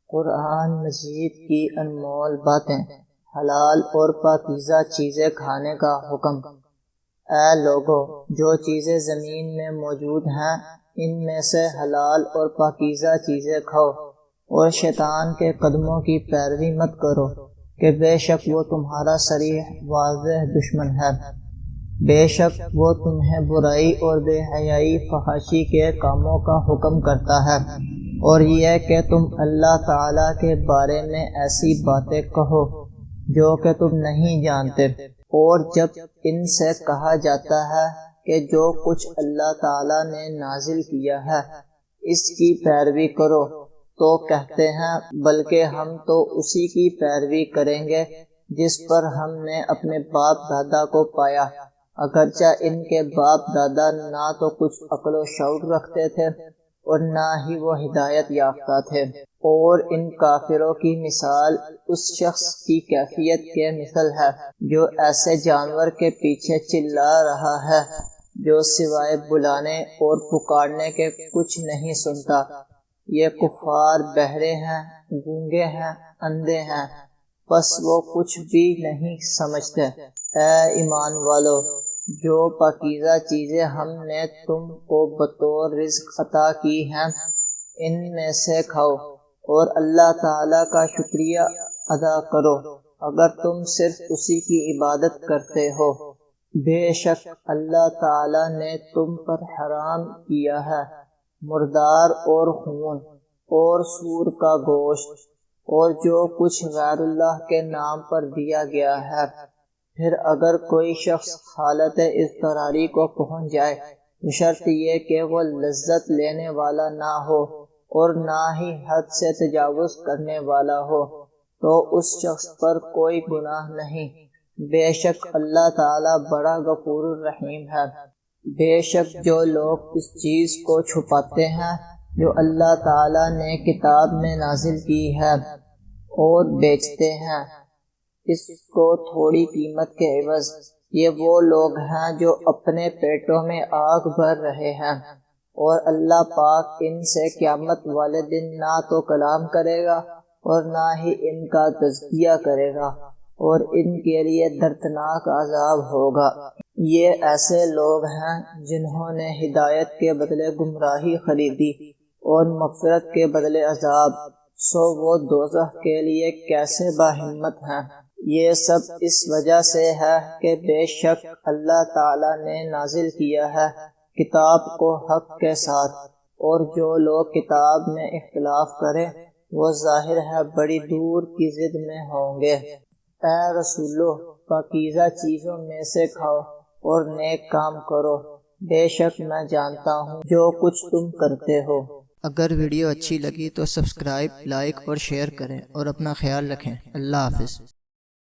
قرآن مجید کی انمول باتیں، حلال اور پاکیزہ چیزیں کھانے کا حکم۔ اے لوگو، جو چیزیں زمین میں موجود ہیں ان میں سے حلال اور پاکیزہ چیزیں کھاؤ، اور شیطان کے قدموں کی پیروی مت کرو کہ بے شک وہ تمہارا صریح واضح دشمن ہے۔ بے شک وہ تمہیں برائی اور بے حیائی فحاشی کے کاموں کا حکم کرتا ہے، اور یہ کہ تم اللہ تعالیٰ کے بارے میں ایسی باتیں کہو جو کہ تم نہیں جانتے، اور جب ان سے کہا جاتا ہے کہ جو کچھ اللہ تعالیٰ نے نازل کیا ہے اس کی پیروی کرو، تو کہتے ہیں بلکہ ہم تو اسی کی پیروی کریں گے جس پر ہم نے اپنے باپ دادا کو پایا، اگرچہ ان کے باپ دادا نہ تو کچھ عقل و شعور رکھتے تھے اور نہ ہی وہ ہدایت یافتہ تھے۔ اور ان کافروں کی مثال اس شخص کی کیفیت کے مثل ہے جو ایسے جانور کے پیچھے چلا رہا ہے جو سوائے بلانے اور پکارنے کے کچھ نہیں سنتا۔ یہ کفار بہرے ہیں، گونگے ہیں، اندھے ہیں، بس وہ کچھ بھی نہیں سمجھتے۔ اے ایمان والو، جو پاکیزہ چیزیں ہم نے تم کو بطور رزق عطا کی ہیں ان میں سے کھاؤ، اور اللہ تعالیٰ کا شکریہ ادا کرو اگر تم صرف اسی کی عبادت کرتے ہو۔ بے شک اللہ تعالیٰ نے تم پر حرام کیا ہے مردار اور خون اور سور کا گوشت اور جو کچھ غیر اللہ کے نام پر دیا گیا ہے۔ پھر اگر کوئی شخص حالت اضطراری کو پہنچ جائے تو شرط یہ کہ وہ لذت لینے والا نہ ہو اور نہ ہی حد سے تجاوز کرنے والا ہو، تو اس شخص پر کوئی گناہ نہیں۔ بے شک اللہ تعالیٰ بڑا غفور الرحیم ہے۔ بے شک جو لوگ اس چیز کو چھپاتے ہیں جو اللہ تعالیٰ نے کتاب میں نازل کی ہے اور بیچتے ہیں اس کو تھوڑی قیمت کے عوض، یہ وہ لوگ ہیں جو اپنے پیٹوں میں آگ بھر رہے ہیں، اور اللہ پاک ان سے قیامت والے دن نہ تو کلام کرے گا اور نہ ہی ان کا تزکیہ کرے گا، اور ان کے لیے دردناک عذاب ہوگا۔ یہ ایسے لوگ ہیں جنہوں نے ہدایت کے بدلے گمراہی خریدی اور مغفرت کے بدلے عذاب، سو وہ دوزخ کے لیے کیسے باہمت ہیں۔ یہ سب اس وجہ سے ہے کہ بے شک اللہ تعالیٰ نے نازل کیا ہے کتاب کو حق کے ساتھ، اور جو لوگ کتاب میں اختلاف کریں وہ ظاہر ہے بڑی دور کی ضد میں ہوں گے۔ اے رسولو، پاکیزہ چیزوں میں سے کھاؤ اور نیک کام کرو، بے شک میں جانتا ہوں جو کچھ تم کرتے ہو۔ اگر ویڈیو اچھی لگی تو سبسکرائب، لائک اور شیئر کریں، اور اپنا خیال رکھیں۔ اللہ حافظ۔